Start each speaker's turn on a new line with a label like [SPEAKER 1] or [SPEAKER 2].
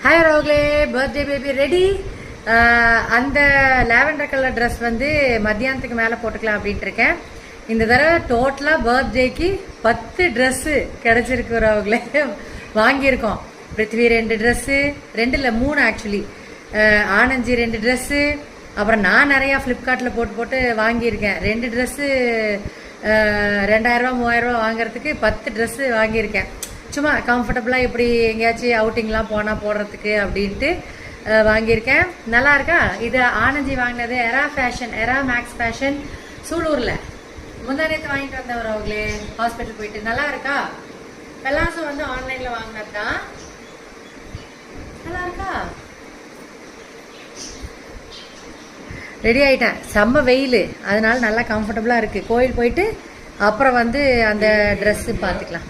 [SPEAKER 1] Hi ரோக்லே, birthday baby ready. அந்த lavender colour dress வந்து மத்தியானத்துக்கு மேலே போட்டுக்கலாம் அப்படின்ட்டு இருக்கேன். இந்த தடவை டோட்டலாக பர்த்டேக்கு 10 ட்ரெஸ்ஸு கிடச்சிருக்கு ரோக்லே, வாங்கியிருக்கோம். பிருத்வி 2 ட்ரெஸ்ஸு, 2 இல்லை 3 ஆக்சுவலி. ஆனந்தி 2 ட்ரெஸ்ஸு, அப்புறம் நான் நிறையா ஃப்ளிப்கார்ட்டில் போட்டு வாங்கியிருக்கேன். 2 ட்ரெஸ்ஸு 2000 ரூபா 3000 ரூபா வாங்குறதுக்கு 10 ட்ரெஸ்ஸு வாங்கியிருக்கேன். சும்மா கம்ஃபர்டபுளாக இப்படி எங்கேயாச்சும் அவுட்டிங்லாம் போனால் போடுறதுக்கு அப்படின்ட்டு வாங்கியிருக்கேன். நல்லா இருக்கா? இது ஆனந்தி வாங்கினது எரா மேக்ஸ் ஃபேஷன் சூலூரில் முந்தானத்து வாங்கிட்டு வந்தவர் அவங்களே, ஹாஸ்பிட்டல் போயிட்டு. நல்லா இருக்கா? பெல்லாசும் வந்து ஆன்லைனில் வாங்கினது தான். நல்லா இருக்கா? ரெடி ஆகிட்டேன். செம்ம வெயில், அதனால நல்லா கம்ஃபர்டபுளாக இருக்குது. கோயில் போயிட்டு அப்புறம் வந்து அந்த ட்ரெஸ்ஸு பார்த்துக்கலாம்.